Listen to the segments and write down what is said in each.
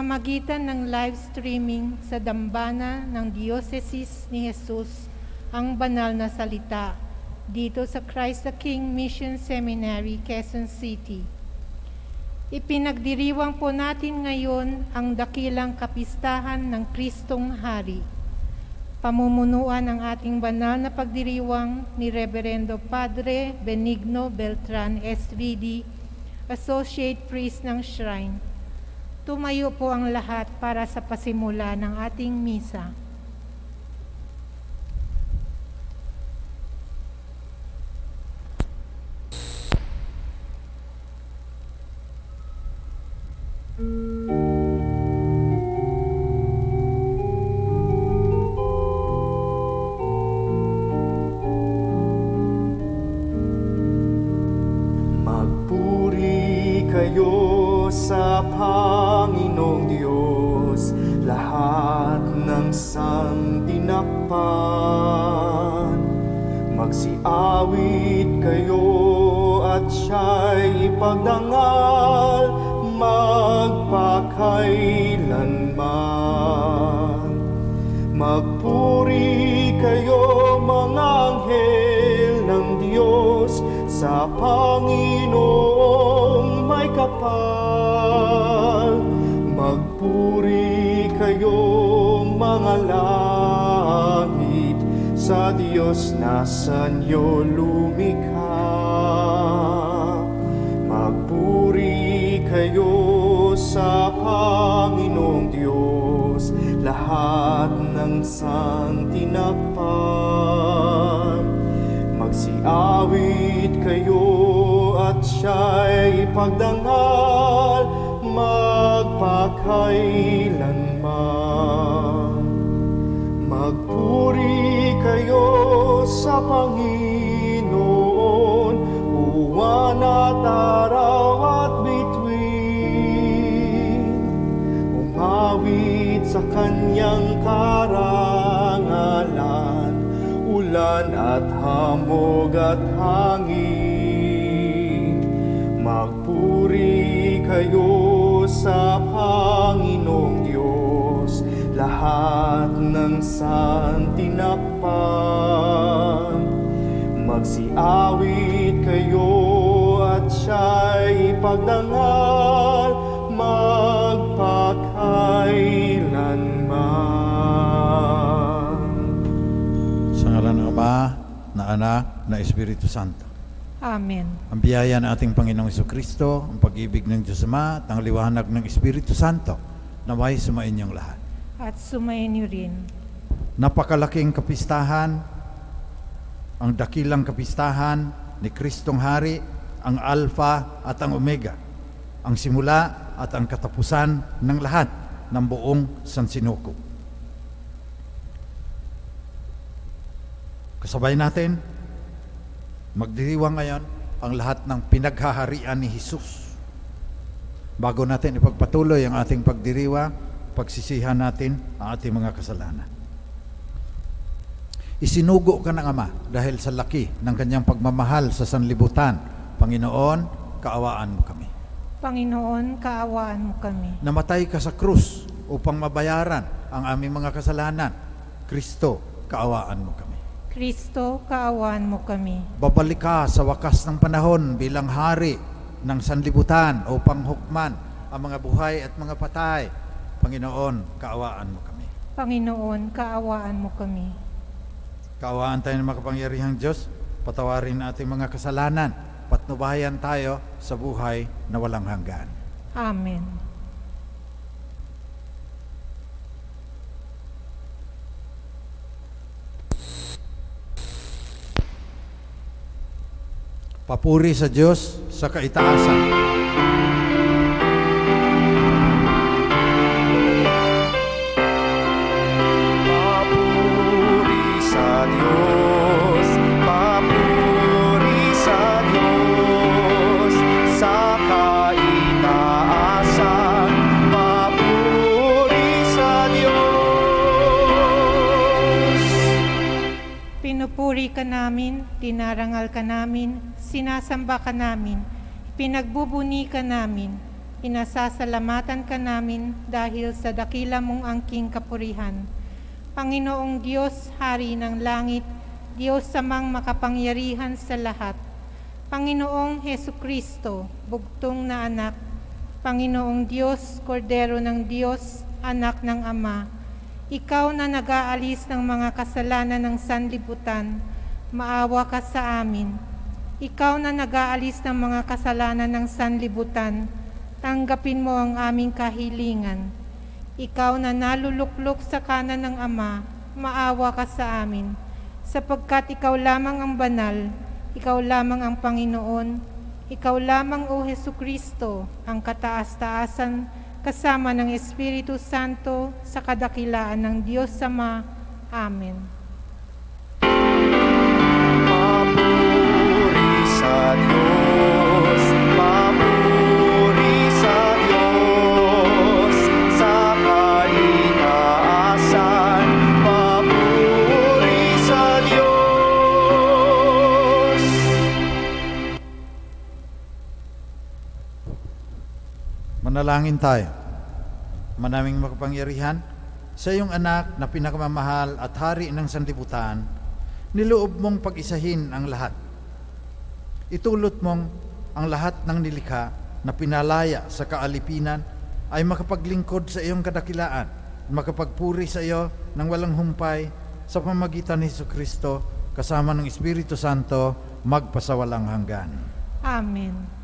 pamamagitan ng live streaming sa dambana ng Diocese ni Jesus ang banal na salita dito sa Christ the King Mission Seminary, Quezon City. Ipinagdiriwang po natin ngayon ang dakilang kapistahan ng Kristong Hari. Pamumunuan ng ating banal na pagdiriwang ni Reverendo Padre Benigno Beltran, SVD, Associate Priest ng Shrine. Tumayo po ang lahat para sa pasimula ng ating misa. Magpuri kayo sa Panginoong Diyos, lahat ng santinakpan. Magsiawit kayo at siya'y ipagdangal magpakailanman. Magpuri kayo mga anghel ng Diyos sa Panginoong may kapal. Magpuri kayo mga langit sa Diyos na sanyo lumikha. Magpuri kayo sa Panginoong Diyos, lahat ng santinakpan. Magsiawit kayo at siya'y ipagdangal magpakailanman. Magpuri kayo sa Panginoon, uwan at araw at bituin. Umawit sa kanyang karangalan, ulan at hamog at hangin. Magpuri kayo sa Panginoong Diyos, lahat ng santinakpan. Magsiawit kayo at siya'y ipagdangal magpakailanman. Sa ngalan ng Ama, na Anak, na Espiritu Santo. Amen. Ang biyaya ng ating Panginoong Jesucristo, ang pag-ibig ng Diyos Ama, at ang liwanag ng Espiritu Santo, naway sumain niyong lahat. At sumayin niyo rin. Napakalaking kapistahan, ang dakilang kapistahan ni Kristong Hari, ang Alpha at ang Omega, ang simula at ang katapusan ng lahat ng buong sansinuko. Kasabay natin, magdiriwang ngayon ang lahat ng pinaghaharian ni Jesus. Bago natin ipagpatuloy ang ating pagdiriwang, pagsisihan natin ang ating mga kasalanan. Isinugo ka ng Ama dahil sa laki ng kanyang pagmamahal sa sanlibutan. Panginoon, kaawaan mo kami. Panginoon, kaawaan mo kami. Namatay ka sa krus upang mabayaran ang aming mga kasalanan. Kristo, kaawaan mo kami. Kristo, kaawaan mo kami. Babalik ka sa wakas ng panahon bilang hari ng sanlibutan upang hukman ang mga buhay at mga patay. Panginoon, kaawaan mo kami. Panginoon, kaawaan mo kami. Kaawaan tayo ng makapangyarihang Diyos, patawarin ating mga kasalanan, patnubayan tayo sa buhay na walang hanggan. Amen. Papuri sa Diyos sa kaitaasan. Pinupuri ka namin, tinarangal ka namin, sinasamba ka namin, pinagbubuni ka namin, Pinasasalamatan ka namin dahil sa dakila mong angking kapurihan. Panginoong Diyos, Hari ng langit, Diyos samang makapangyarihan sa lahat. Panginoong Hesukristo, bugtong na anak. Panginoong Diyos, Kordero ng Diyos, anak ng Ama. Ikaw na nag-aalis ng mga kasalanan ng sanlibutan, maawa ka sa amin. Ikaw na nag-aalis ng mga kasalanan ng sanlibutan, tanggapin mo ang aming kahilingan. Ikaw na naluluklok sa kanan ng Ama, maawa ka sa amin. Sapagkat ikaw lamang ang banal, ikaw lamang ang Panginoon, ikaw lamang o Hesukristo, ang kataas-taasan kasama ng Espiritu Santo sa kadakilaan ng Diyos Ama. Amen. Papuri sa Diyos, papuri sa Diyos, sa kaitaasan, papuri sa Diyos. Manalangin tayo. Manaming makapangyarihan, sa iyong anak na pinakamamahal at hari ng sanlibutan, niloob mong pag-isahin ang lahat. Itulot mong ang lahat ng nilikha na pinalaya sa kaalipinan ay makapaglingkod sa iyong kadakilaan, makapagpuri sa iyo ng walang humpay sa pamagitan ni Jesucristo kasama ng Espiritu Santo magpasawalang hanggan. Amen.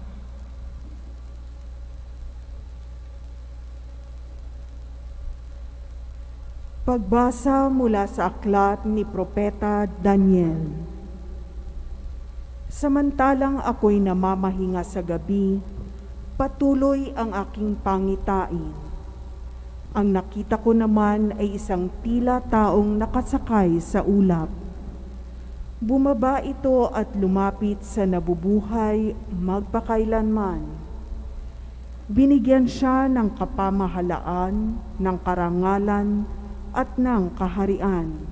Pagbasa mula sa aklat ni Propeta Daniel. Samantalang ako'y namamahinga sa gabi, patuloy ang aking pangitain. Ang nakita ko naman ay isang tila taong nakasakay sa ulap. Bumaba ito at lumapit sa nabubuhay magpakailanman. Binigyan siya ng kapamahalaan, ng karangalan, at ng kaharian.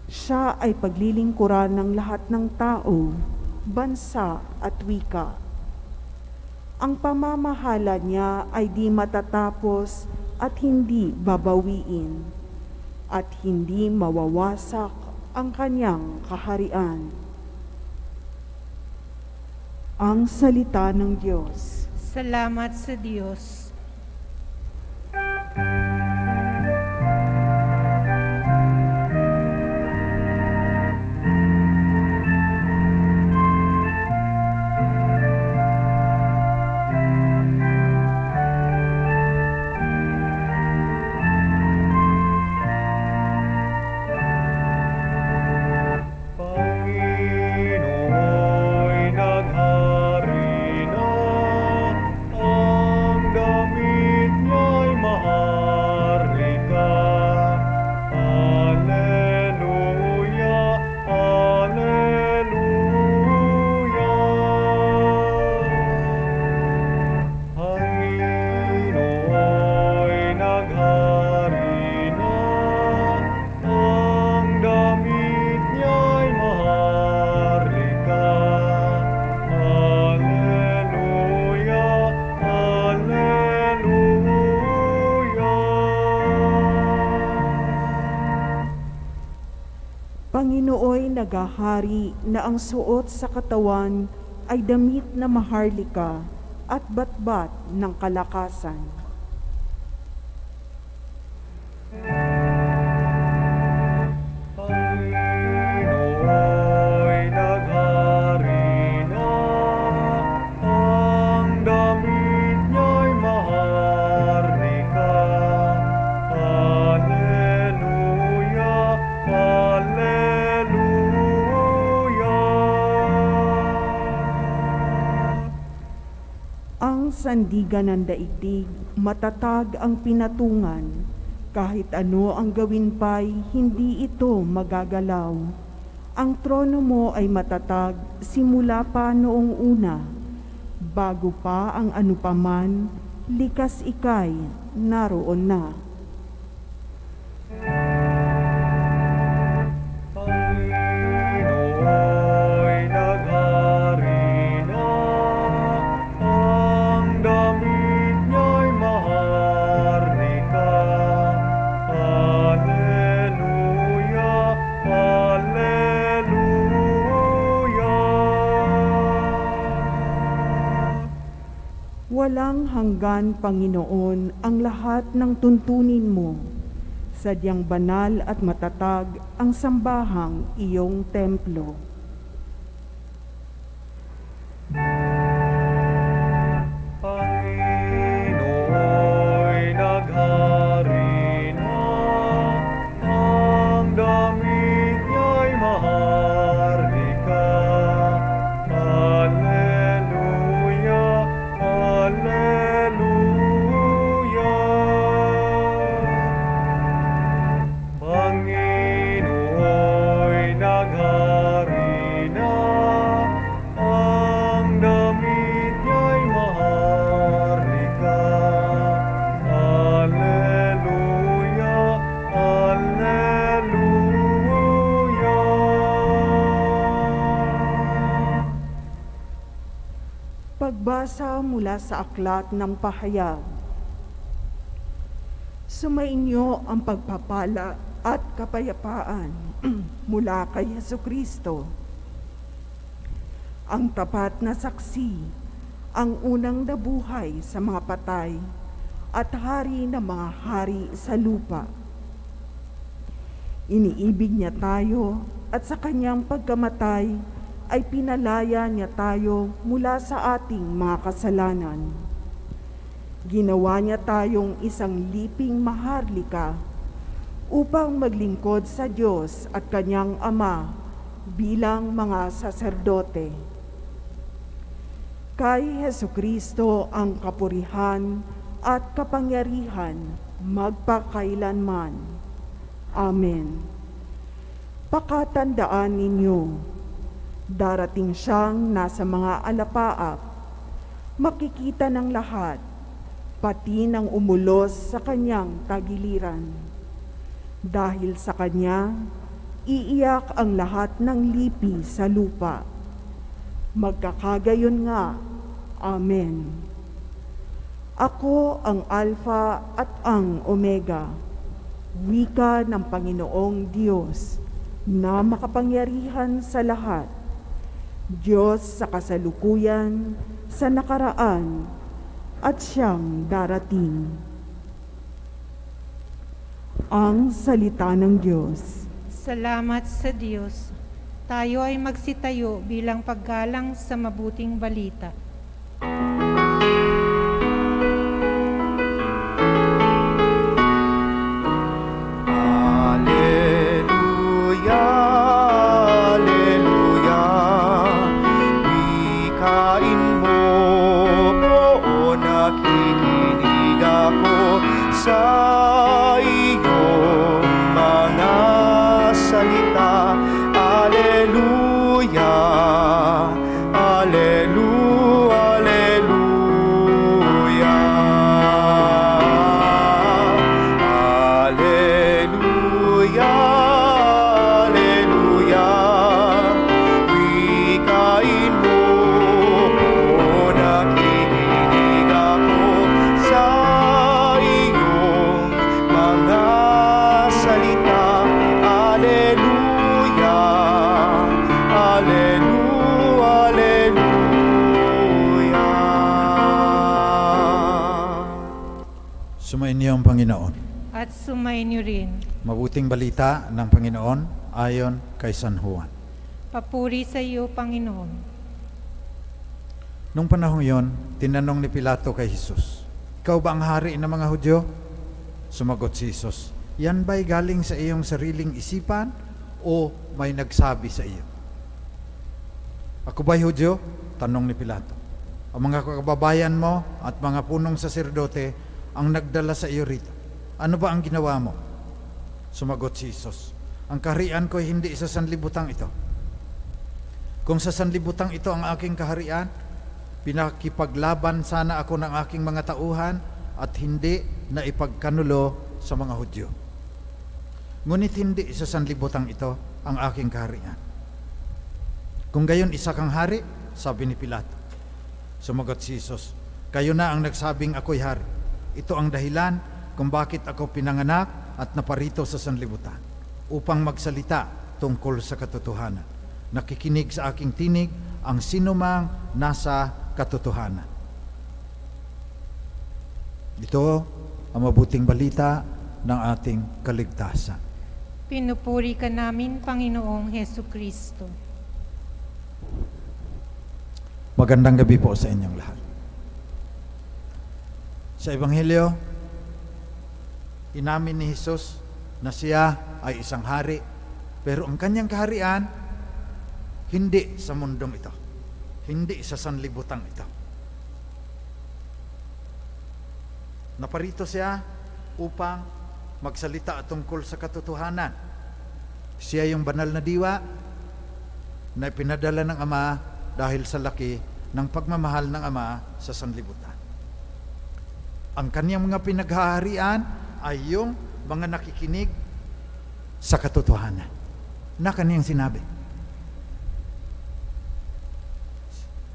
Siya ay paglilingkuran ng lahat ng tao, bansa at wika. Ang pamamahala niya ay di matatapos at hindi babawiin, at hindi mawawasak ang kanyang kaharian. Ang salita ng Diyos. Salamat sa Diyos. Pangino'y naghari na, ang damit niya'y maharlika. Alleluia, alleluia. Pangino'y naghari na, ang damit niya'y maharlika. Alleluia, alleluia. Panginooy nagahari na ang suot sa katawan ay damit na maharlika at batbat ng kalakasan. Pangino'y naghari na, ang damit niya'y maharlika. Alleluia, alleluia. Ang sandigan ng daigdig, matatag ang pinatungan. Kahit ano ang gawin pa'y hindi ito magagalaw. Ang trono mo ay matatag simula pa noong una. Bago pa ang anupaman, likas ika'y naroon na. Pangino'y naghari na, ang damit hanggan, Panginoon, ang lahat ng tuntunin mo. Sadyang banal at matatag ang sambahang iyong templo. Panginooy naghari na, ang damit niya'y maharlika. Alleluia, Alleluia. Panginooy naghari na, ang damit niya'y maharlika. Alleluia, Alleluia. Pagbasa mula sa Aklat ng Pahayag. Sumainyo ang pagpapala at kapayapaan mula kay Hesukristo, ang tapat na saksi, ang unang nabuhay sa mga patay at hari ng mga hari sa lupa. Iniibig niya tayo at sa kanyang pagkamatay ay pinalaya niya tayo mula sa ating mga kasalanan. Ginawa niya tayong isang liping maharlika upang maglingkod sa Diyos at kanyang Ama bilang mga saserdote. Kay Hesukristo ang kapurihan at kapangyarihan magpakailanman. Amen. Pakatandaan ninyo, darating siyang nasa mga alapaap, makikita ng lahat, pati ng umulos sa kanyang tagiliran. Dahil sa kanya, iiyak ang lahat ng lipi sa lupa. Magkakagayon nga. Amen. Ako ang Alpha at ang Omega, wika ng Panginoong Diyos, na makapangyarihan sa lahat, Diyos sa kasalukuyan, sa nakaraan, at siyang darating. Ang salita ng Diyos. Salamat sa Diyos. Tayo ay magsitayo bilang paggalang sa mabuting balita. Sa iyong mga salita, Alleluia, Alleluia, Alleluia, Alleluia, wikain mo kung nakikinig ako sa mga salita, Alleluia, Alleluia, Alleluia. Sumayin niyo ang Panginoon. At sumayin niyo rin. Mabuting balita ng Panginoon ayon kay San Juan. Papuri sa iyo, Panginoon. Nung panahong yon, tinanong ni Pilato kay Jesus, "Ikaw ba ang hari ng mga Hudyo?" Sumagot si Jesus, "Yan ba'y galing sa iyong sariling isipan o may nagsabi sa iyo?" "Ako ba'y Hudyo?" tanong ni Pilato. "Ang mga kababayan mo at mga punong saserdote ang nagdala sa iyo rito. Ano ba ang ginawa mo?" Sumagot si Jesus, "Ang kaharian ko'y hindi sa sanlibutang ito. Kung sa sanlibutang ito ang aking kaharian, pinakipaglaban sana ako ng aking mga tauhan at hindi na ipagkanulo sa mga Hudyo. Ngunit hindi sa sanlibutang ito ang aking kaharian. Kung gayon isa kang hari," sabi ni Pilato. Sumagot si Jesus, "Kayo na ang nagsabing ako'y hari. Ito ang dahilan kung bakit ako pinanganak at naparito sa sanlibutan, upang magsalita tungkol sa katotohanan. Nakikinig sa aking tinig ang sinumang nasa katotohanan." Ito ang mabuting balita ng ating kaligtasan. Pinupuri ka namin, Panginoong Hesu Kristo. Magandang gabi po sa inyong lahat. Sa Ebanghelyo, inamin ni Jesus na siya ay isang hari, pero ang kanyang kaharian hindi sa mundong ito, hindi sa sanlibutan ito. Naparito siya upang magsalita tungkol sa katotohanan. Siya yung banal na diwa na pinadala ng Ama dahil sa laki ng pagmamahal ng Ama sa sanlibutan. Ang kanyang mga pinaghaharian ay yung mga nakikinig sa katotohanan na kanyang sinabi.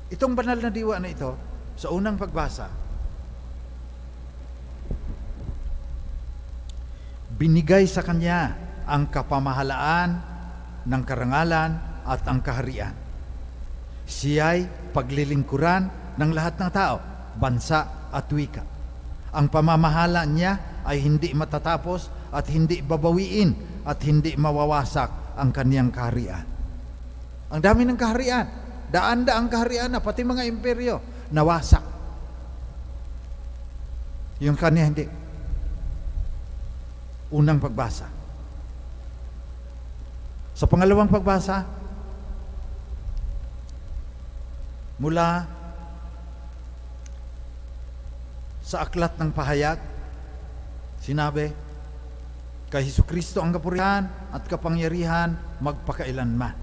Itong banal na diwa na ito, sa unang pagbasa, binigay sa kanya ang kapamahalaan ng karangalan at ang kaharian. Siya'y paglilingkuran ng lahat ng tao, bansa at wika. Ang pamamahala niya ay hindi matatapos at hindi babawiin at hindi mawawasak ang kaniyang kaharian. Ang dami ng kaharian, daan-daang kaharian na, pati mga imperyo, nawasak. Yung kanya hindi. Unang pagbasa. Sa pangalawang pagbasa, mula sa aklat ng pahayag, sinabi, kay Hesukristo ang kapurihan at kapangyarihan magpakailanman.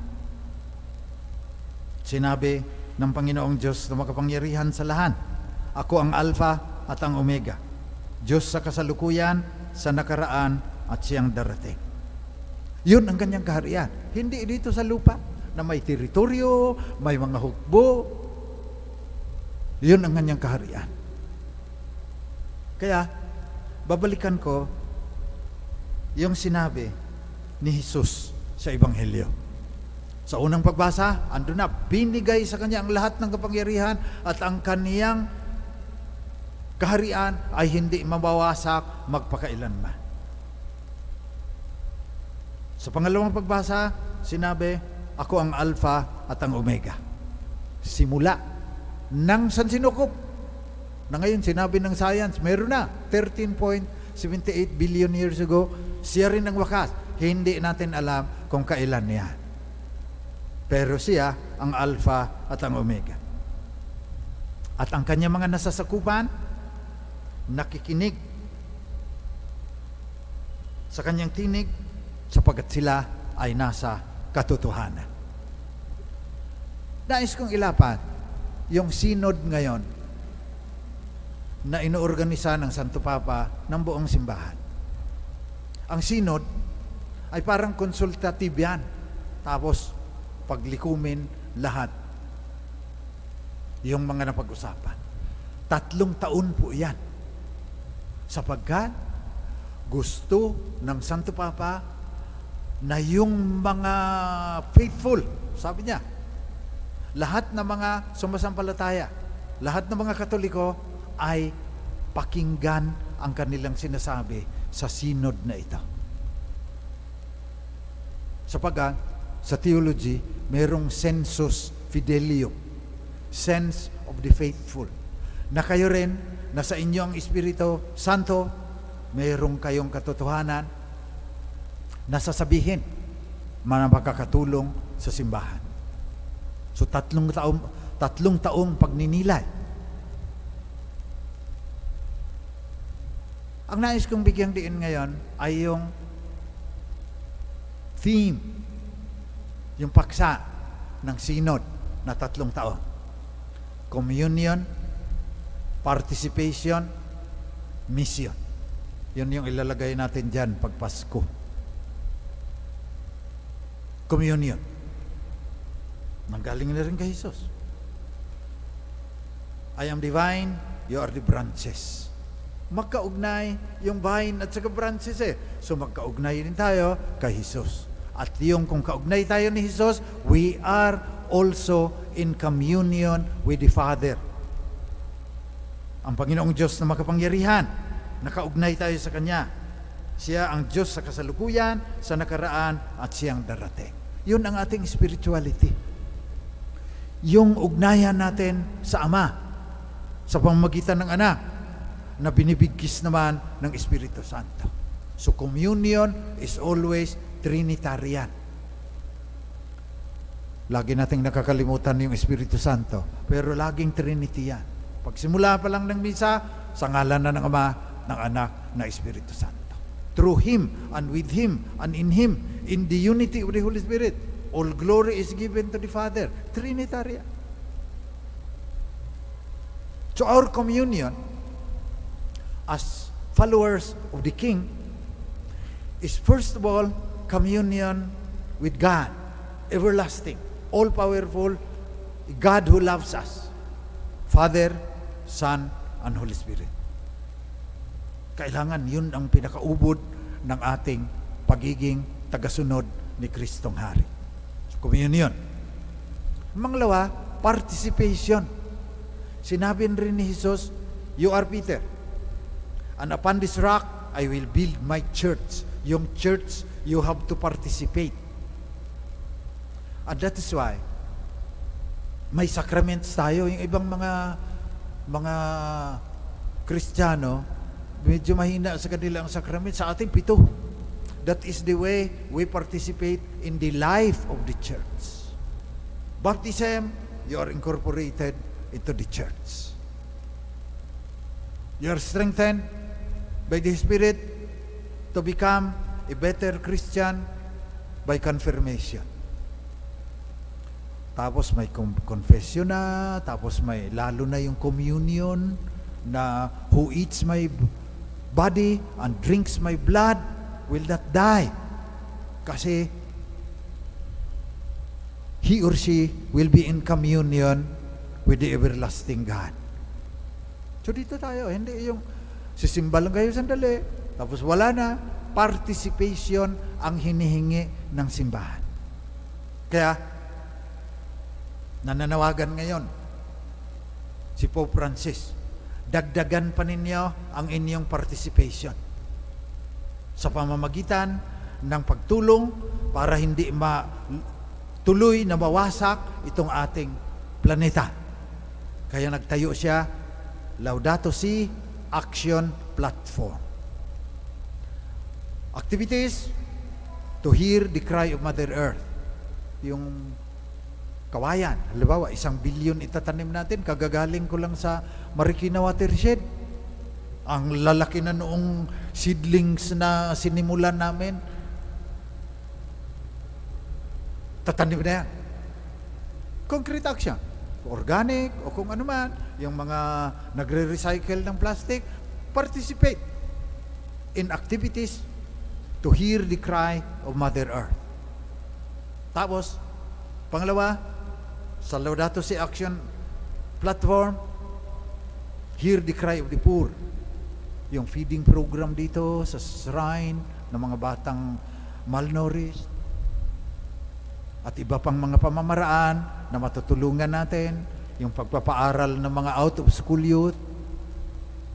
Sinabi ng Panginoong Diyos na makapangyarihan sa lahat, ako ang Alpha at ang Omega, Diyos sa kasalukuyan, sa nakaraan at siyang darating. Yun ang kanyang kaharian. Hindi dito sa lupa na may teritoryo, may mga hukbo. Yun ang kanyang kaharian. Kaya, babalikan ko yung sinabi ni Jesus sa Ebanghelyo. Sa unang pagbasa, andun na, binigay sa kanya ang lahat ng kapangyarihan at ang kaniyang kaharian ay hindi mabawasak magpakailanman. Sa pangalawang pagbasa, sinabi, ako ang Alpha at ang Omega. Simula ng sansinukob, na ngayon sinabi ng science, meron na, 13.78 billion years ago, siya rin ang wakas. Hindi natin alam kung kailan niya. Pero siya ang Alpha at ang Omega. At ang kanya mga nasasakupan, nakikinig sa kanyang tinig sapagkat sila ay nasa katotohanan. Nais kong ilapat yung synod ngayon na inoorganisa ng Santo Papa ng buong simbahan. Ang synod ay parang konsultative yan. Tapos paglikumin lahat yung mga napag-usapan. 3 taon po yan. Sapagkat gusto ng Santo Papa na yung mga faithful, sabi niya, lahat ng mga sumasampalataya, lahat ng mga Katoliko ay pakinggan ang kanilang sinasabi sa synod na ito. Sapagkat sa theology, merong sensus fidelium, sense of the faithful, na kayo rin na sa inyong Espiritu Santo, mayroong kayong katotohanan na sasabihin na makakatulong sa simbahan. So 3 taong pagninilay. Ang nais kong bigyang diin ngayon ay yung theme, yung paksa ng synod na 3 taon. Communion, participation, mission. Yun yung ilalagay natin dyan pag Pasko. Communion. Nanggaling na rin kay Jesus. I am the vine, you are the branches. Magkaugnay yung vine at saka branches eh. So magkaugnay din tayo kay Jesus. At yung kung kaugnay tayo ni Jesus, we are also in communion with the Father. Ang Panginoong Diyos na makapangyarihan, nakaugnay tayo sa Kanya. Siya ang Diyos sa kasalukuyan, sa nakaraan, at siyang darating. Yun ang ating spirituality. Yung ugnayan natin sa Ama, sa pamamagitan ng Anak, na binibigkis naman ng Espiritu Santo. So communion is always Trinitarian. Lagi nating nakakalimutan yung Espiritu Santo, pero laging Trinity yan. Pagsimula pa lang ng misa, sa ngalan na ng Ama, ng Anak, na Espiritu Santo. Through Him, and with Him, and in Him, in the unity of the Holy Spirit, all glory is given to the Father. Trinitarian. So our communion, as followers of the King, is first of all, communion with God, everlasting, all-powerful, God who loves us, Father, Son, and Holy Spirit. Kailangan yun ang pinakaubod ng ating pagiging tagasunod ni Kristong Hari. So, communion. Mangalawa, participation. Sinabi rin ni Jesus, you are Peter, and upon this rock, I will build my church. Yung church, you have to participate. And that is why, may sacraments tayo. Yung ibang mga Kristiyano, medyo mahina sa kanila ang sacrament. Sa ating 7. That is the way we participate in the life of the church. Baptism, you are incorporated into the church. You are strengthened by the Spirit to become a better Christian by confirmation. Tapos may confession na, tapos may lalo na yung communion na who eats my body and drinks my blood will not die. Kasi he or she will be in communion with the everlasting God. So dito tayo, hindi yung sisimba lang kayo sandali, tapos wala na. Participation ang hinihingi ng simbahan. Kaya, nananawagan ngayon si Pope Francis, dagdagan pa ninyo ang inyong participation sa pamamagitan ng pagtulong para hindi tuloy na mawasak itong ating planeta. Kaya nagtayo siya, Laudato Si Action Platform. Activities to hear the cry of Mother Earth. Yung kawayan, halimbawa, 1 billion itatanim natin, kagagaling ko lang sa Marikina Watershed. Ang lalaki na noong seedlings na sinimulan namin, tatanim na yan. Concrete action. Organic o kung ano man, yung mga nagre-recycle ng plastic, participate in activities to hear the cry of Mother Earth. Tapos, pangalawa, sa Laudato Si Action Platform, hear the cry of the poor. Yung feeding program dito sa shrine ng mga batang malnourished at iba pang mga pamamaraan na matutulungan natin, yung pagpapaaral ng mga out-of-school youth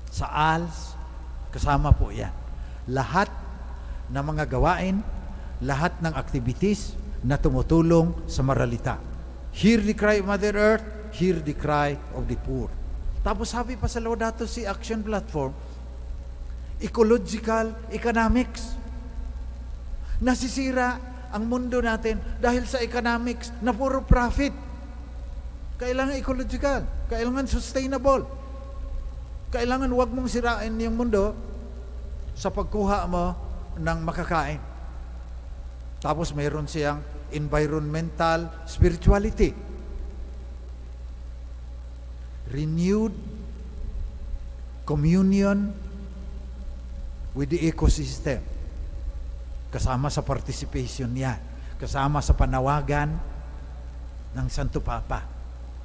sa ALS, kasama po yan. Lahat ng mga gawain, lahat ng activities na tumutulong sa maralita. Hear the cry of Mother Earth, hear the cry of the poor. Tapos sabi pa sa Laudato Si Action Platform, ecological economics. Nasisira ang mundo natin dahil sa economics na puro profit. Kailangan ecological, kailangan sustainable. Kailangan wag mong sirain yung mundo sa pagkuha mo ng makakain. Tapos mayroon siyang environmental spirituality. Renewed communion with the ecosystem. Kasama sa participation niya. Kasama sa panawagan ng Santo Papa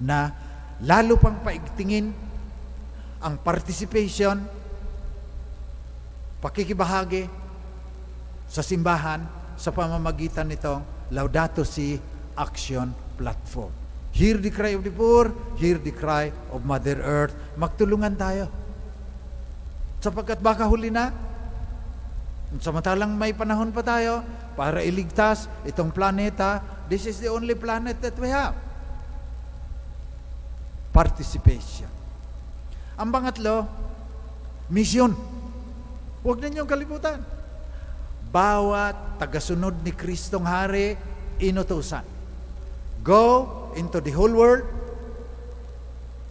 na lalo pang paigtingin ang participation, pakikibahagi sa simbahan sa pamamagitan nitong Laudato Si Action Platform. Hear the cry of the poor, hear the cry of Mother Earth. Magtulungan tayo. Sapagkat baka huli na, samantalang may panahon pa tayo para iligtas itong planeta. This is the only planet that we have. Participation. Ang pangatlo, mission. Huwag ninyong kalimutan. Bawat tagasunod ni Kristong Hari, inutusan. Go into the whole world,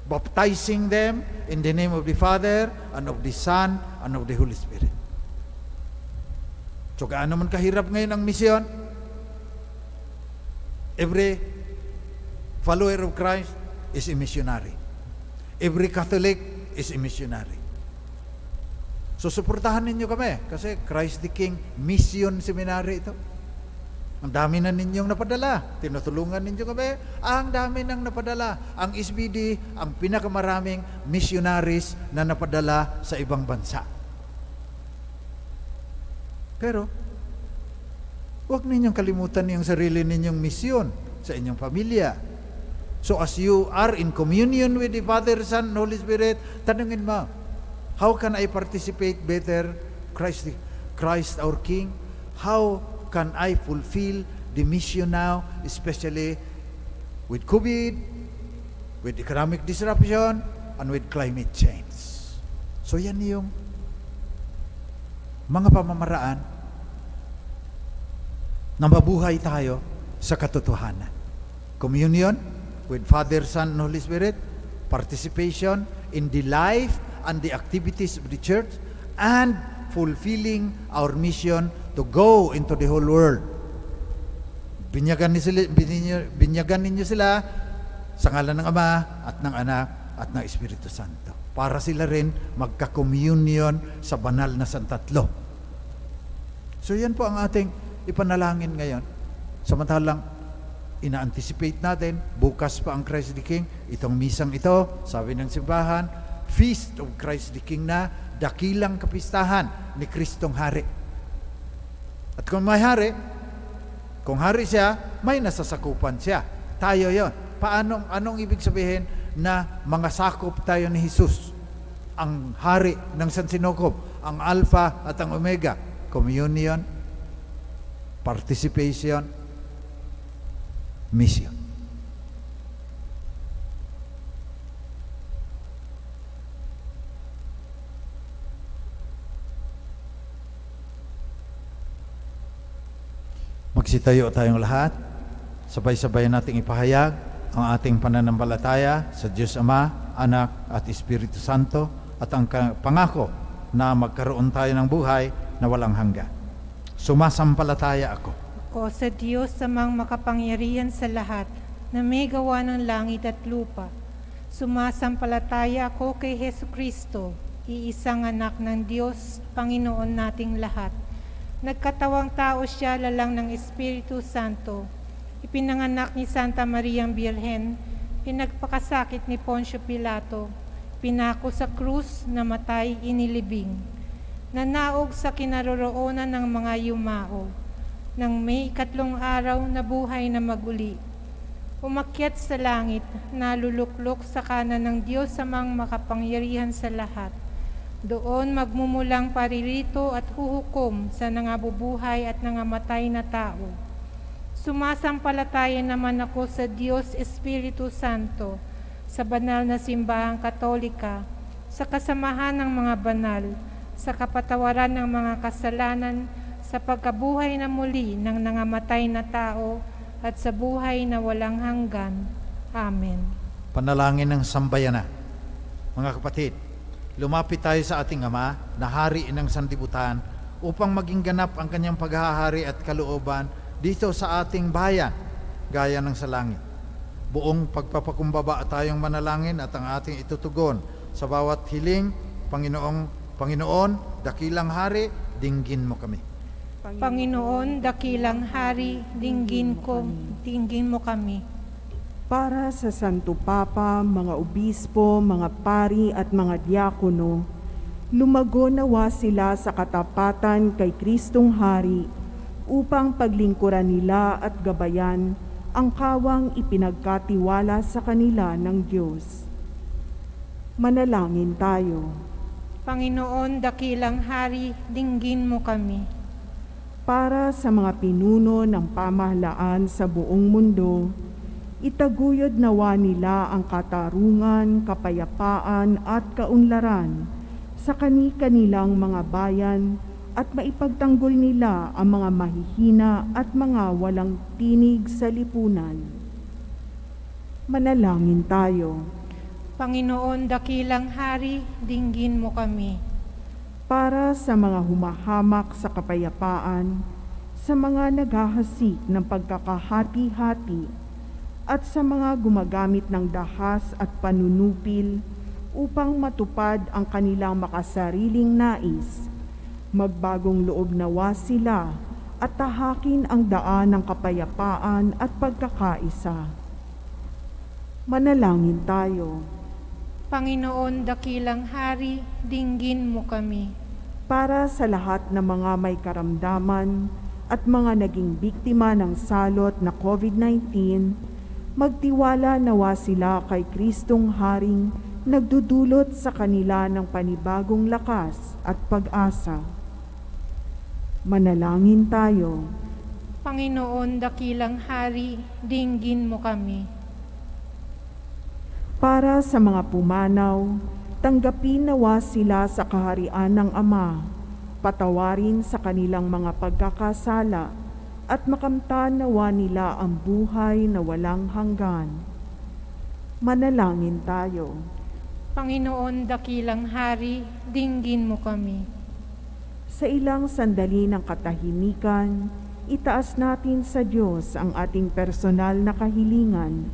baptizing them in the name of the Father, and of the Son, and of the Holy Spirit. So, gaano man kahirap ngayon ang misyon? Every follower of Christ is a missionary. Every Catholic is a missionary. So, suportahan ninyo kami kasi Christ the King Mission Seminary ito. Ang dami na ninyong napadala. Tinutulungan ninyo kami. Ang dami nang napadala. Ang SBD, ang pinakamaraming missionaries na napadala sa ibang bansa. Pero, huwag ninyong kalimutan yung sarili ninyong misyon sa inyong pamilya. So as you are in communion with the Father, Son, and Holy Spirit, tanungin mo, how can I participate better, Christ our King? How can I fulfill the mission now, especially with COVID, with economic disruption, and with climate change? So yan yung mga pamamaraan na mabuhay tayo sa katotohanan. Communion with Father, Son, and Holy Spirit, participation in the life and the activities of the church, and fulfilling our mission to go into the whole world. Binyagan ninyo sila sa ngalan ng Ama at ng Anak at ng Espiritu Santo, para sila rin magka-communion sa banal na Santatlo. So yan po ang ating ipanalangin ngayon. Samantalang ina-anticipate natin, bukas pa ang Christ the King, itong misang ito, sabi ng simbahan, Feast of Christ the King na, dakilang kapistahan ni Kristong Hari. At kung may hari, kung hari siya, may nasasakupan siya. Tayo yon. Anong ibig sabihin na mga sakop tayo ni Jesus? Ang hari ng San Sinocob, ang Alpha at ang Omega. Communion, participation, mission. Magsitayo tayong lahat. Sabay-sabay nating ipahayag ang ating pananampalataya sa Diyos Ama, Anak at Espiritu Santo, at ang pangako na magkaroon tayo ng buhay na walang hanggan. Sumasampalataya ako. Ako sa Diyos amang makapangyarihan sa lahat, na may gawa ng langit at lupa. Sumasampalataya ako kay Jesucristo, iisang anak ng Diyos, Panginoon nating lahat. Nagkatawang tao siya lalang ng Espiritu Santo. Ipinanganak ni Santa Mariang Birhen, pinagpakasakit ni Poncio Pilato, pinako sa krus, namatay, inilibing. Nanaog sa kinaroroonan ng mga yumao. Nang may 3 araw na buhay na maguli. Umakyat sa langit, naluluklok sa kanan ng Diyos amang makapangyarihan sa lahat. Doon magmumulang paririto at huhukom sa nangabubuhay at nangamatay na tao. Sumasampalataya naman ako sa Diyos Espiritu Santo, sa banal na simbahang Katolika, sa kasamahan ng mga banal, sa kapatawaran ng mga kasalanan, sa pagkabuhay na muli ng nangamatay na tao, at sa buhay na walang hanggan. Amen. Panalangin ng sambayana. Mga kapatid, lumapit tayo sa ating Ama na Hari ng Sanlibutan upang maging ganap ang kanyang paghahari at kalooban dito sa ating bayan, gaya ng sa langit. Buong pagpapakumbaba tayong manalangin at ang ating itutugon sa bawat hiling. Panginoon, dakilang Hari, dinggin mo kami. Panginoon, dakilang Hari, dinggin mo kami. Para sa Santo Papa, mga obispo, mga pari at mga diakono, lumago nawa sila sa katapatan kay Kristong Hari upang paglingkuran nila at gabayan ang kawang ipinagkatiwala sa kanila ng Diyos. Manalangin tayo. Panginoon, dakilang hari, dinggin mo kami. Para sa mga pinuno ng pamahalaan sa buong mundo, itaguyod nawa nila ang katarungan, kapayapaan at kaunlaran sa kani-kanilang mga bayan at maipagtanggol nila ang mga mahihina at mga walang tinig sa lipunan. Manalangin tayo. Panginoon, dakilang hari, dinggin mo kami. Para sa mga humahamak sa kapayapaan, sa mga naghahasik ng pagkakahati-hati, at sa mga gumagamit ng dahas at panunupil upang matupad ang kanilang makasariling nais, magbagong loob nawa sila at tahakin ang daan ng kapayapaan at pagkakaisa. Manalangin tayo. Panginoon, dakilang hari, dinggin mo kami. Para sa lahat ng mga may karamdaman at mga naging biktima ng salot na COVID-19, magtiwala nawa sila kay Kristong Haring nagdudulot sa kanila ng panibagong lakas at pag-asa. Manalangin tayo. Panginoon, dakilang hari, dinggin mo kami. Para sa mga pumanaw, tanggapin nawa sila sa kaharian ng Ama, patawarin sa kanilang mga pagkakasala, at makamtan nawa nila ang buhay na walang hanggan. Manalangin tayo. Panginoon, dakilang hari, dinggin mo kami. Sa ilang sandali ng katahimikan, itaas natin sa Diyos ang ating personal na kahilingan,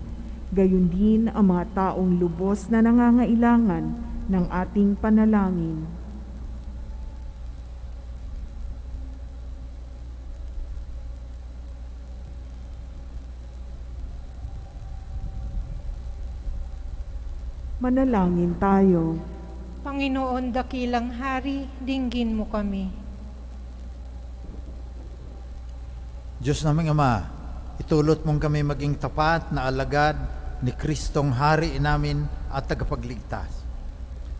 gayon din ang mga taong lubos na nangangailangan ng ating panalangin. Manalangin tayo. Panginoon, dakilang hari, dinggin mo kami. Diyos naming Ama, itulot mong kami maging tapat na alagad ni Kristong Hari namin at tagapagligtas.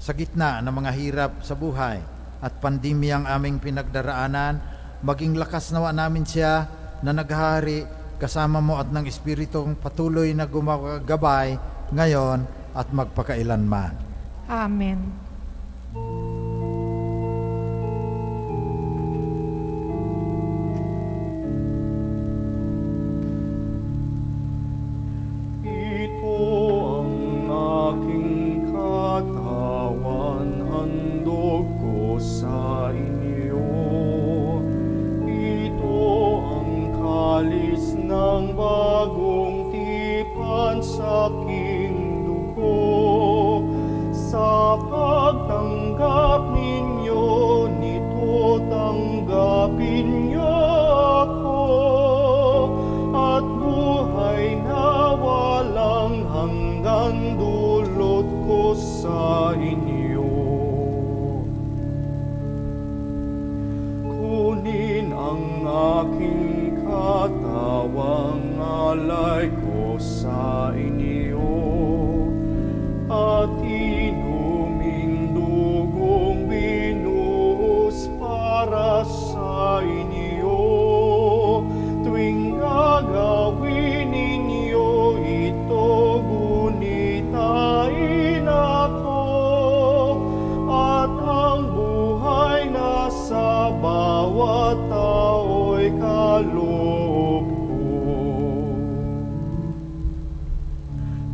Sa gitna ng mga hirap sa buhay at pandemyang aming pinagdaraanan, maging lakas nawa namin siya na naghahari kasama mo at ng Espiritong patuloy na gumagabay ngayon at magpakailanman. Amen. Ito ang aking katawan, handog ko sa inyo. Ito ang kalis ng bagong tipan sa aking dugo. Sa pagtanggap ninyo nito, tanggapin niyo ako, at buhay na walang hanggan dulot ko sa inyo. Kunin ang aking katawang alay ko sa inyo, at inuming dugong binuhos para sa inyo. Tuwing gagawin ninyo ito, gunitain ako, at ang buhay na sa bawat tao'y kaloob ko.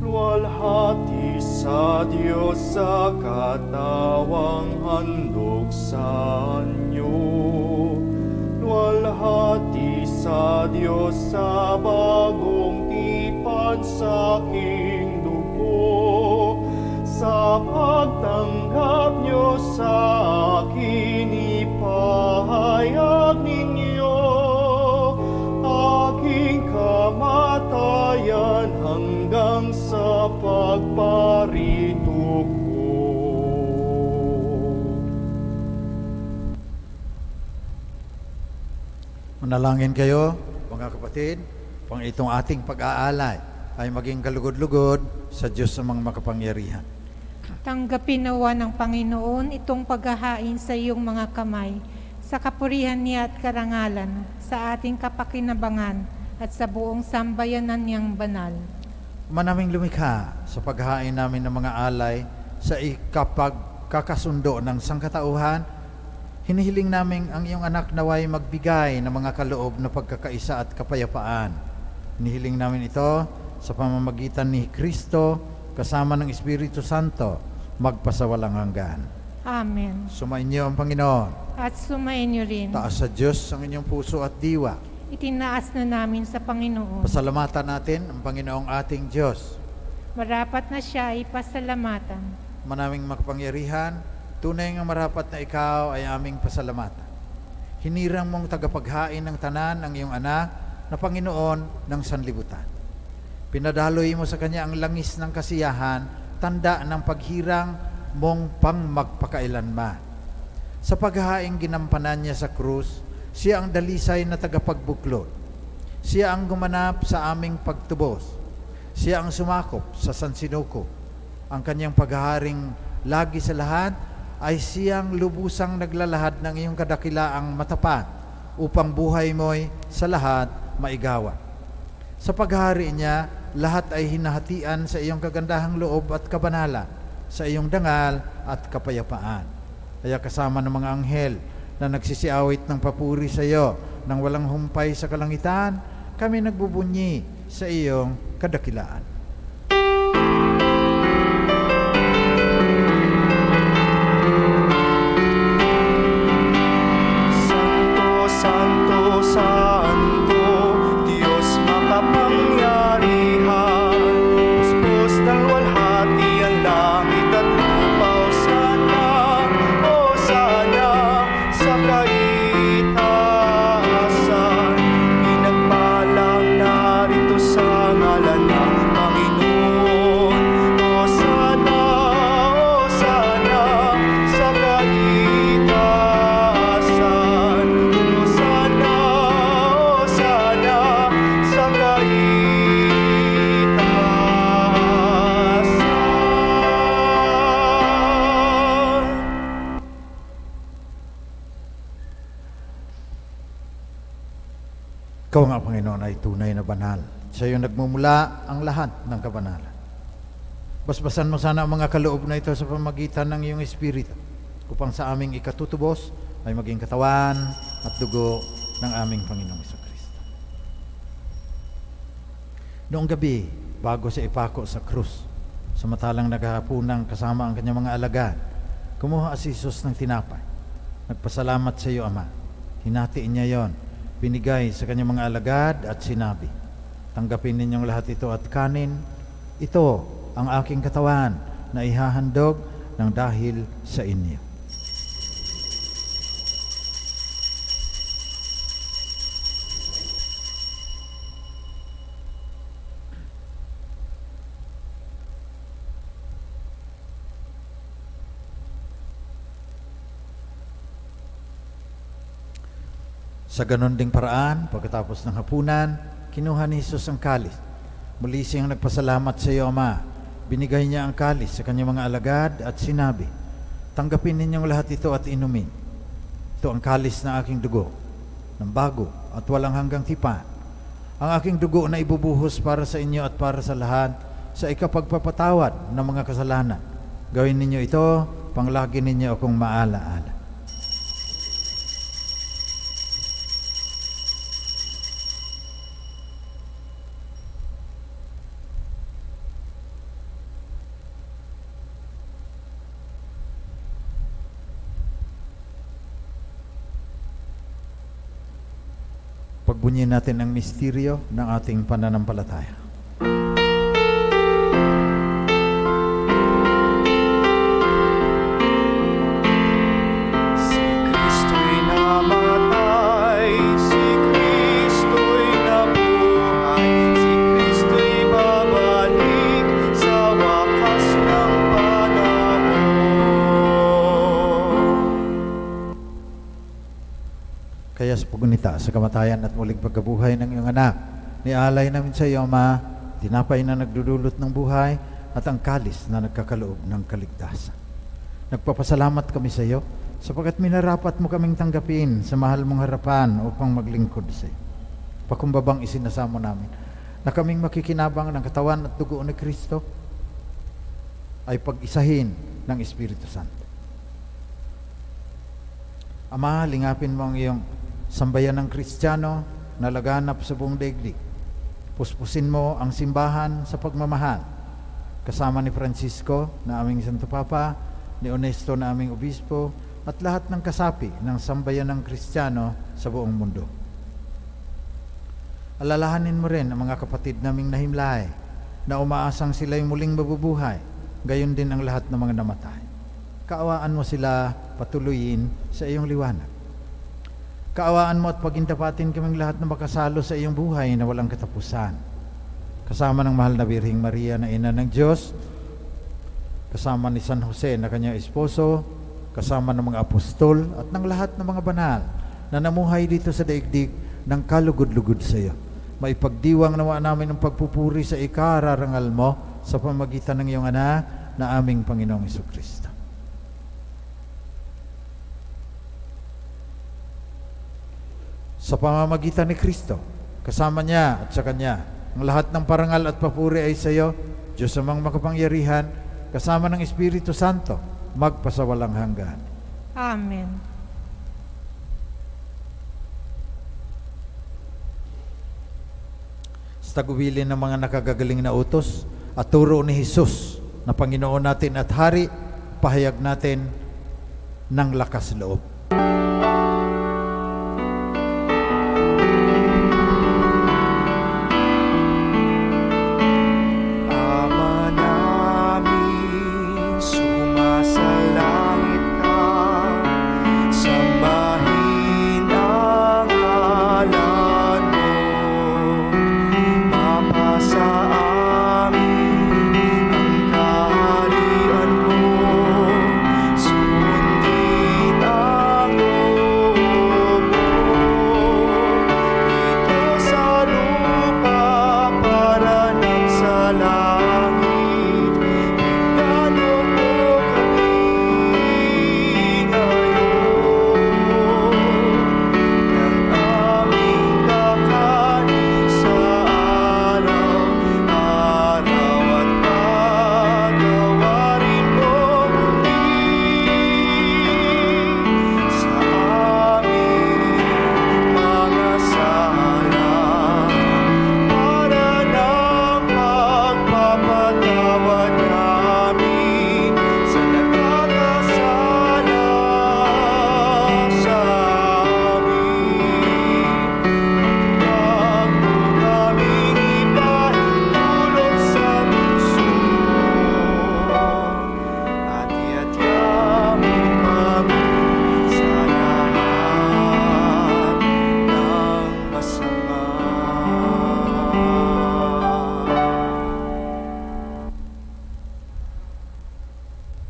Luwalhati sa Diyos sa katawang handog sa inyo. Luwalhati sa Diyos sa bagong tipan sa aking dugo. Sa pagtanggap niyo sa akin, ipahayag ninyo aking kamatayan hanggang sa pagparito ko. Manalangin kayo, mga kapatid. upang itong ating pag-aalay ay maging kalugod-lugod sa Diyos sa mga makapangyarihan. Tanggapin nawa ng Panginoon itong paghahain sa iyong mga kamay, sa kapurihan niya at karangalan, sa ating kapakinabangan at sa buong sambayanan niyang banal. Manaming lumikha sa paghahain namin ng mga alay sa ikapagkakasundo ng sangkatauhan. Hinihiling namin ang iyong anak naway magbigay ng mga kaloob na pagkakaisa at kapayapaan. Hinihiling namin ito sa pamamagitan ni Kristo kasama ng Espiritu Santo magpasawalang hanggan. Amen. Sumainyo ang Panginoon. At sumayin niyo rin. Taas sa Diyos ang inyong puso at diwa. Itinaas na namin sa Panginoon. Pasalamatan natin ang Panginoong ating Diyos. Marapat na siya ay pasalamatan. Manaming makapangyarihan, tunay nga marapat na ikaw ay aming pasalamatan. Hinirang mong tagapaghain ng tanan ang iyong anak na Panginoon ng sanlibutan. Pinadaloy mo sa kanya ang langis ng kasiyahan, tanda ng paghirang mong pang magpakailanman. Sa paghahaing ginampanan niya sa krus, siya ang dalisay na tagapagbuklod. Siya ang gumanap sa aming pagtubos. Siya ang sumakop sa sansinuko. Ang kanyang paghaharing lagi sa lahat ay siyang lubusang naglalahad ng iyong kadakilaang matapat upang buhay mo'y sa lahat maigawa. Sa paghahari niya, lahat ay hinahatian sa iyong kagandahang loob at kabanalan, sa iyong dangal at kapayapaan. Kaya kasama ng mga anghel na nagsisiawit ng papuri sa iyo nang walang humpay sa kalangitan, kami nagbubunyi sa iyong kadakilaan. Santo, Santo, Santo, Diyos makapangyarihan, puspos ng walhati ang langit at lupa. Hosana sa kaitaasan, pinagpalang narito sa ngalan ng Panginoon. Hosana, Hosana sa kaitaasan, Hosana, Hosana sa kaitaasan. Ikaw nga, Panginoon, ay tunay na banal. Sa iyo nagmumula ang lahat ng kabanalan. Basbasan mo sana ang mga kaloob na ito sa pamagitan ng iyong Espiritu, upang sa aming ikatutubos ay maging katawan at dugo ng aming Panginoong Jesucristo. Noong gabi, bago siya ipako sa krus, samantalang naghahapunang kasama ang kanyang mga alagad, kumuha si Jesus ng tinapay. Nagpasalamat sa iyo, Ama. Hinatiin niya yon, binigay sa kanyang mga alagad at sinabi, tanggapin ninyong lahat ito at kanin. Ito ang aking katawan na ihahandog ng dahil sa inyo. Sa ganon ding paraan, pagkatapos ng hapunan, kinuha ni Jesus ang kalis. Muli siyang nagpasalamat sa iyo, Ama. Binigay niya ang kalis sa kanyang mga alagad at sinabi, tanggapin ninyong lahat ito at inumin. Ito ang kalis na aking dugo, ng bago at walang hanggang tipan. Ang aking dugo na ibubuhos para sa inyo at para sa lahat sa ikapagpapatawad ng mga kasalanan. Gawin ninyo ito, panglagi ninyo akong maalaala. Pagbunyin natin ang misteryo ng ating pananampalataya. Si Kristo'y namatay, si Kristo'y nabuhay, si Kristo'y babalik sa wakas ng panahon. Kaya sa pagunita sa kamatayan at muling pagkabuhay ng iyong anak, nialay namin sa iyo, Ama, tinapay na nagdudulot ng buhay at ang kalis na nagkakaloob ng kaligtasan. Nagpapasalamat kami sa iyo sapagkat minarapat mo kaming tanggapin sa mahal mong harapan upang maglingkod sa iyo. Pakumbabang isinasamo namin na kaming makikinabang ng katawan at dugo ni Kristo ay pag-isahin ng Espiritu Santo. Ama, lingapin mo ang iyong sambayan ng Kristiyano na laganap sa buong daigdig. Puspusin mo ang simbahan sa pagmamahal, kasama ni Francisco na aming Santo Papa, ni Onesto na aming Obispo, at lahat ng kasapi ng sambayan ng Kristiyano sa buong mundo. Alalahanin mo rin ang mga kapatid naming nahimlay na umaasang sila'y muling mabubuhay, gayon din ang lahat ng mga namatay. Kaawaan mo sila patuloyin sa iyong liwanag. Kaawaan mo at pagintapatin kaming lahat na makasalo sa iyong buhay na walang katapusan. Kasama ng mahal na Birheng Maria na ina ng Diyos, kasama ni San Jose na kanyang esposo, kasama ng mga apostol at ng lahat ng mga banal na namuhay dito sa daigdig ng kalugod-lugod sa iyo. Maipagdiwang nawa namin ang pagpupuri sa ikararangal mo sa pamagitan ng iyong anak na aming Panginoong Jesucristo. Sa pamamagitan ni Kristo, kasama niya at sa Kanya, ang lahat ng parangal at papuri ay sa iyo, Diyos amang makapangyarihan, kasama ng Espiritu Santo, magpasawalang hanggan. Amen. Sa tagubilin ng mga nakagagaling na utos at turo ni Jesus na Panginoon natin at Hari, pahayag natin ng lakas loob.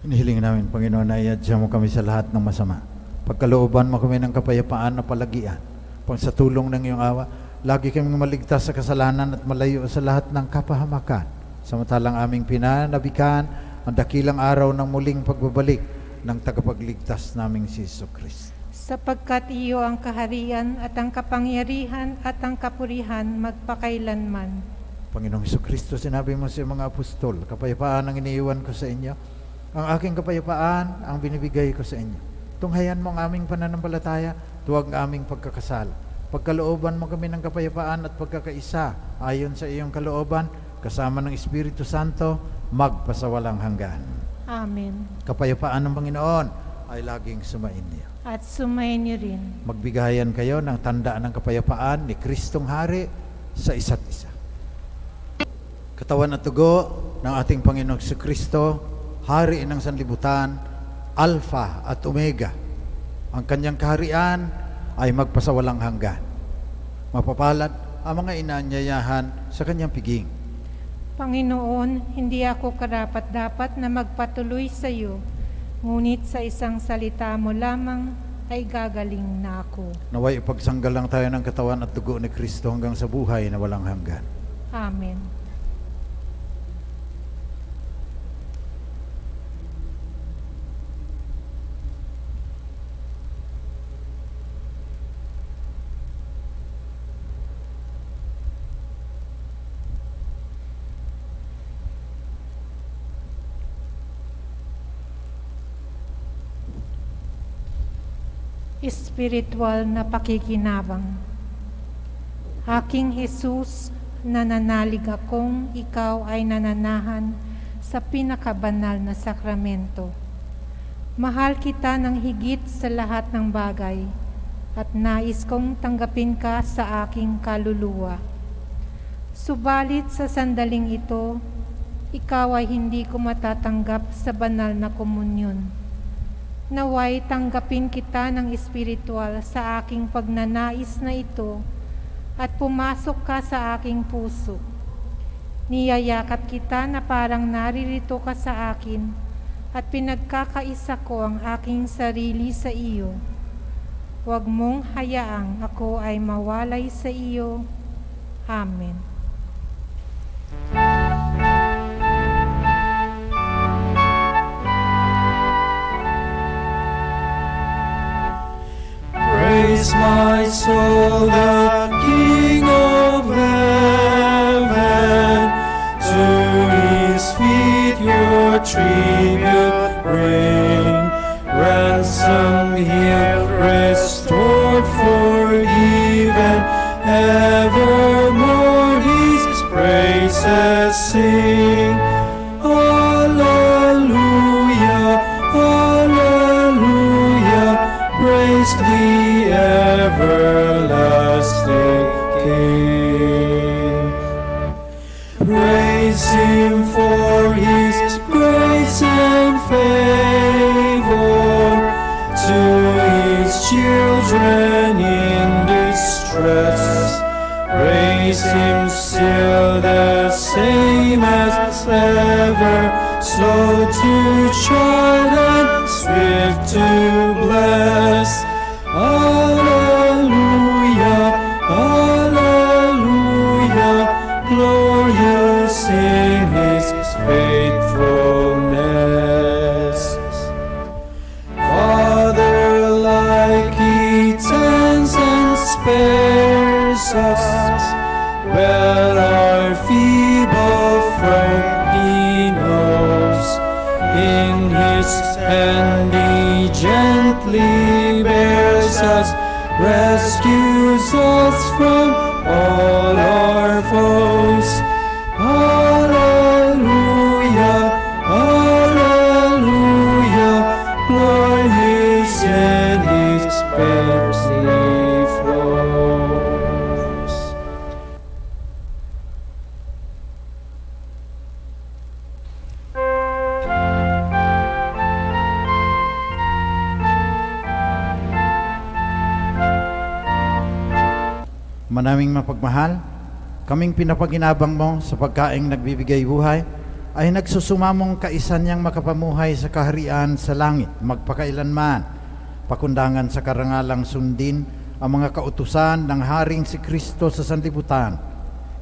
Hinihilingin namin, Panginoon, na iadya mo kami sa lahat ng masama. Pagkalooban mo kami ng kapayapaan na palagian. Pang sa tulong ng iyong awa, lagi kaming maligtas sa kasalanan at malayo sa lahat ng kapahamakan. Samantalang aming pinanabikan ang dakilang araw ng muling pagbabalik ng tagapagligtas naming si Jesucristo. Sapagkat iyo ang kaharian at ang kapangyarihan at ang kapurihan magpakailanman. Panginoong Jesucristo, sinabi mo sa mga apostol, kapayapaan ang iniiwan ko sa inyo. Ang aking kapayapaan ang binibigay ko sa inyo. Tunghayan mo ang aming pananampalataya, tuwag ang aming pagkakasala. Pagkalooban mo kami ng kapayapaan at pagkakaisa, ayon sa iyong kalooban, kasama ng Espiritu Santo, magpasawalang hanggan. Amen. Kapayapaan ng Panginoon ay laging sumain niyo. At sumayin niyo rin. Magbigayan kayo ng tanda ng kapayapaan ni Kristong Hari sa isa't isa. Katawan at dugo ng ating Panginoong Jesucristo, Hari ng sanlibutan, Alpha at Omega. Ang kanyang kaharian ay magpasawalang hanggan. Mapapalad ang mga inaanyayahan sa kanyang piging. Panginoon, hindi ako karapat-dapat na magpatuloy sa iyo, ngunit sa isang salita mo lamang ay gagaling na ako. Naway ipagsanggal lang tayo ng katawan at dugo ni Kristo hanggang sa buhay na walang hanggan. Amen. Espiritual na pakikinabang. Aking Jesus, nananalig akong ikaw ay nananahan sa pinakabanal na sakramento. Mahal kita ng higit sa lahat ng bagay at nais kong tanggapin ka sa aking kaluluwa. Subalit sa sandaling ito, ikaw ay hindi ko matatanggap sa banal na komunyon. Naway tanggapin kita ng espiritual sa aking pagnanais na ito at pumasok ka sa aking puso. Niyayakap kita na parang naririto ka sa akin at pinagkakaisa ko ang aking sarili sa iyo. Huwag mong hayaang ako ay mawalay sa iyo. Amen. Praise my soul, the King of heaven. To his feet your tribute bring. Ransom healed, restored, forgiven. Evermore his praises sing. Hallelujah, hallelujah. Praise the everlasting King. Praise him for his grace and favor to his children in distress. Praise him still the same as ever, slow to chide and swift to bless. Hallelujah, hallelujah, glorious in his faithfulness. Father, like he tends and spares us, well our feeble frame he knows. In his hand he gently bears us, rescues us from all our foes. Hallelujah, hallelujah, glorious in his mercy flows. Manaming mapagmahal, kaming pinapaginabang mo sa pagkaing nagbibigay buhay, ay nagsusumamong kaisan niyang makapamuhay sa kaharian sa langit, magpakailanman, pakundangan sa karangalang sundin ang mga kautusan ng Haring si Kristo sa sanlibutan.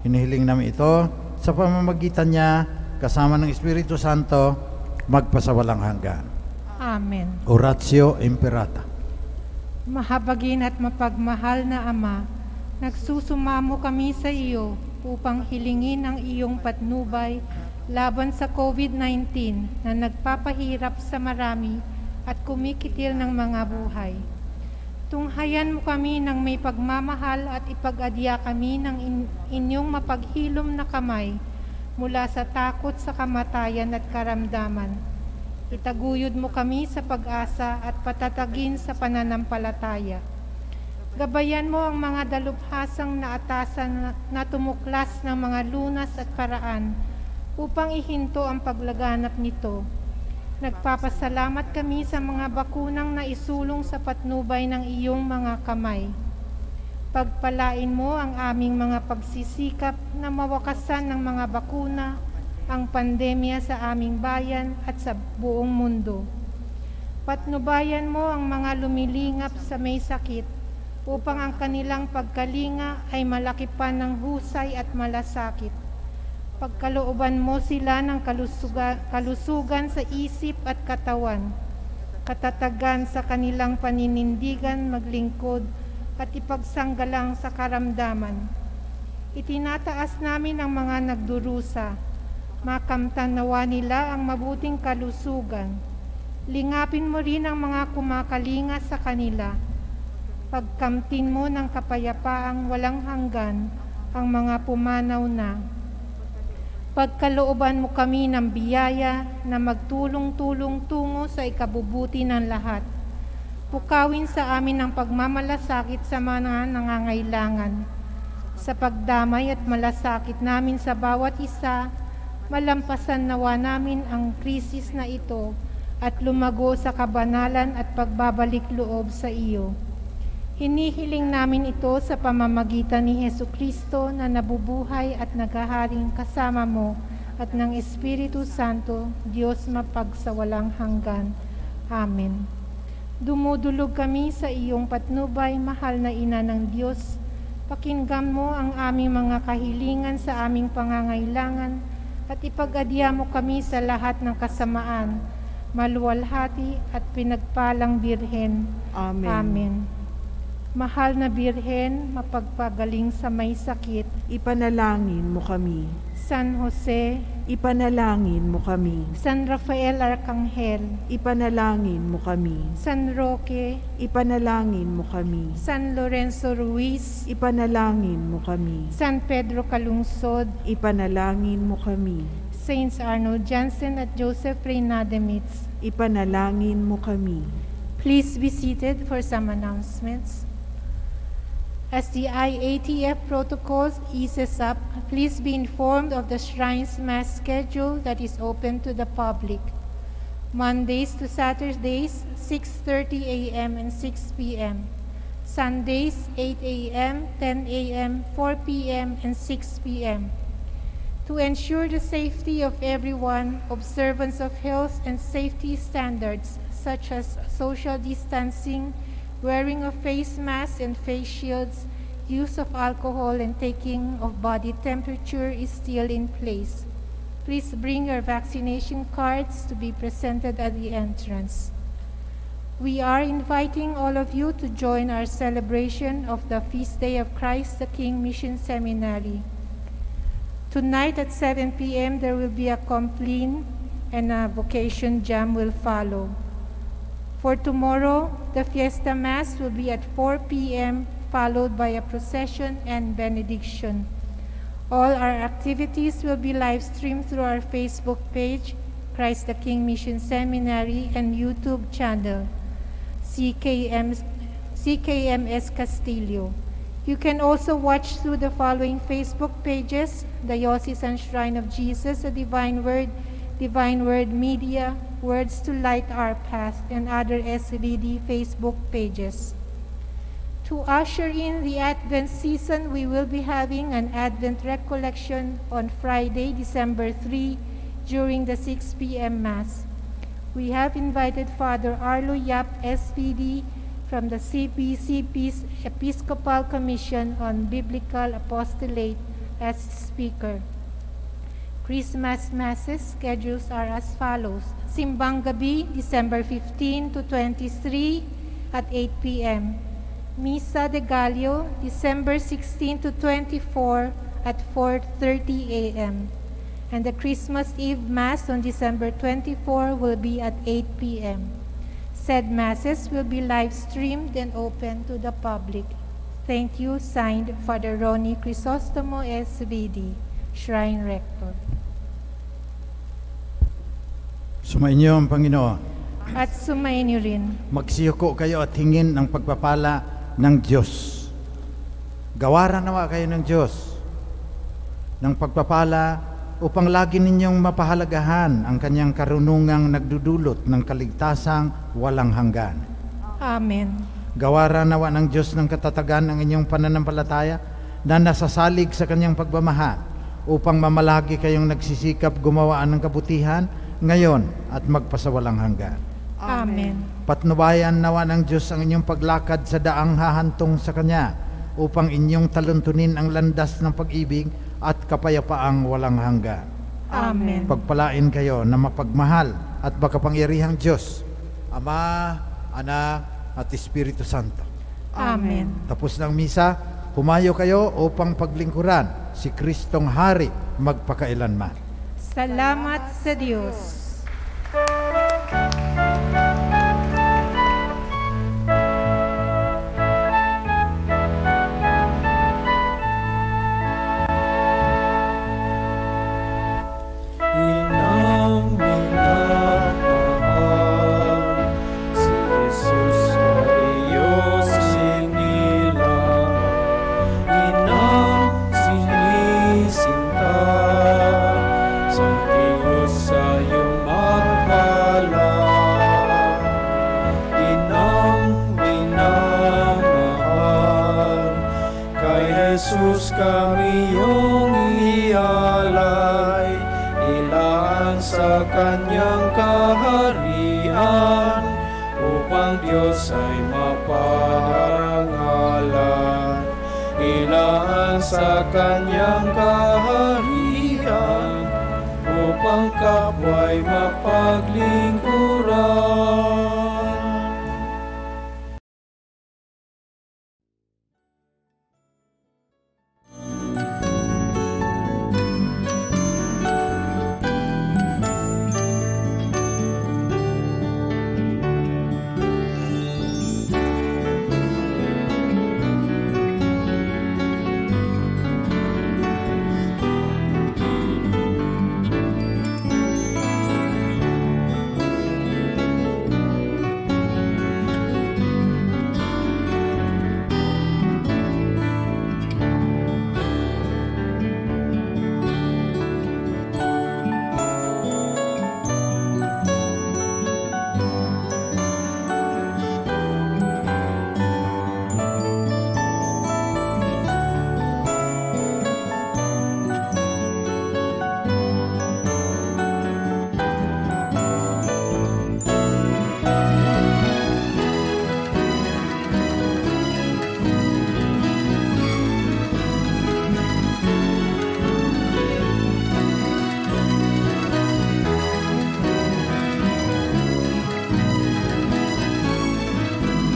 Hinihiling namin ito sa pamamagitan niya, kasama ng Espiritu Santo, magpasawalang hanggan. Amen. Oratio Imperata. Mahabagin at mapagmahal na Ama, nagsusumamo kami sa iyo upang hilingin ang iyong patnubay laban sa COVID-19 na nagpapahirap sa marami at kumikitil ng mga buhay. Tunghayan mo kami ng may pagmamahal at ipag-adya kami ng inyong mapaghilom na kamay mula sa takot sa kamatayan at karamdaman. Itaguyod mo kami sa pag-asa at patatagin sa pananampalataya. Gabayan mo ang mga dalubhasang naatasan na tumuklas ng mga lunas at paraan upang ihinto ang paglaganap nito. Nagpapasalamat kami sa mga bakunang naisulong sa patnubay ng iyong mga kamay. Pagpalain mo ang aming mga pagsisikap na mawakasan ng mga bakuna ang pandemya sa aming bayan at sa buong mundo. Patnubayan mo ang mga lumilingap sa may sakit, upang ang kanilang pagkalinga ay malaki pa ng husay at malasakit. Pagkalooban mo sila ng kalusugan sa isip at katawan, katatagan sa kanilang paninindigan maglingkod at ipagsanggalang sa karamdaman. Itinataas namin ang mga nagdurusa, makamtan nawa nila ang mabuting kalusugan. Lingapin mo rin ang mga kumakalinga sa kanila. Pagkamtin mo ng kapayapaang walang hanggan ang mga pumanaw na. Pagkalooban mo kami ng biyaya na magtulong-tulong tungo sa ikabubuti ng lahat. Pukawin sa amin ang pagmamalasakit sa mga nangangailangan. Sa pagdamay at malasakit namin sa bawat isa, malampasan nawa namin ang krisis na ito at lumago sa kabanalan at pagbabalik loob sa iyo. Hinihiling namin ito sa pamamagitan ni Hesukristo na nabubuhay at naghaharing kasama mo at ng Espiritu Santo, Diyos mapagsawalang hanggan. Amen. Dumudulog kami sa iyong patnubay, mahal na Ina ng Diyos. Pakinggan mo ang aming mga kahilingan sa aming pangangailangan at ipag-adya mo kami sa lahat ng kasamaan, maluwalhati at pinagpalang Birhen. Amen. Amen. Mahal na Birhen, mapagpagaling sa may sakit, Ipanalangin mo kami. San Jose, Ipanalangin mo kami. San Rafael Arcangel, Ipanalangin mo kami. San Roque, Ipanalangin mo kami. San Lorenzo Ruiz, Ipanalangin mo kami. San Pedro Calungsod, Ipanalangin mo kami. Saints Arnold Jansen at Joseph Reinademitz. Ipanalangin mo kami. Please be seated for some announcements. As the IATF protocol eases up, please be informed of the Shrine's Mass schedule that is open to the public. Mondays to Saturdays, 6:30 a.m. and 6 p.m. Sundays, 8 a.m., 10 a.m., 4 p.m., and 6 p.m. To ensure the safety of everyone, observance of health and safety standards such as social distancing, wearing of face masks and face shields, use of alcohol, and taking of body temperature is still in place. Please bring your vaccination cards to be presented at the entrance. We are inviting all of you to join our celebration of the Feast Day of Christ the King Mission Seminary. Tonight at 7 p.m. there will be a compline and a vocation jam will follow. For tomorrow, the Fiesta Mass will be at 4 p.m., followed by a procession and benediction. All our activities will be live-streamed through our Facebook page, Christ the King Mission Seminary, and YouTube channel, CKMS Castillo. You can also watch through the following Facebook pages: Diocesan Shrine of Jesus, the Divine Word Media, Words to Light Our Path, and other SVD Facebook pages. To usher in the Advent season, we will be having an Advent recollection on Friday, December 3, during the 6 p.m. Mass. We have invited Father Arlo Yap, SVD, from the CPCP's Episcopal Commission on Biblical Apostolate as speaker. Christmas Masses schedules are as follows: Simbang Gabi, December 15 to 23 at 8 p.m. Misa de Gallo, December 16 to 24 at 4:30 a.m. And the Christmas Eve Mass on December 24 will be at 8 p.m. Said Masses will be live-streamed and open to the public. Thank you. Signed, Father Ronnie Crisostomo, SVD, Shrine Rector. Sumainyo ang Panginoon. At sumainyo rin. Magsiyuko kayo at hingin ang pagpapala ng Diyos. Gawaran nawa kayo ng Diyos ng pagpapala upang lagi ninyong mapahalagahan ang kanyang karunungang nagdudulot ng kaligtasang walang hanggan. Amen. Gawaran nawa ng Diyos ng katatagan ang inyong pananampalataya na nasasalig sa kanyang pagmamahal upang mamalagi kayong nagsisikap gumawaan ng kabutihan ngayon at magpasawalang hanggan. Amen. Patnubayan nawa ng Diyos ang inyong paglakad sa daang hahantong sa Kanya upang inyong taluntunin ang landas ng pag-ibig at kapayapaang walang hanggan. Amen. Pagpalain kayo na mapagmahal at makapangyarihang Diyos, Ama, Anak, at Espiritu Santo. Amen. Tapos ng misa, humayo kayo upang paglingkuran si Kristong Hari magpakailanman. Salamat sa Diyos. Inang minamahal, si Jesus sa iyo sinilang. Inang sinisinta, sa Diyos sa iyong magpala. Inang minamahal, kay Jesus kami iyong ialay. Ilaan sa kanyang kaharian, upang Diyos ay maparangalan. Ilaan sa kanyang kaharian, upang kapwa'y mapaglingkuran.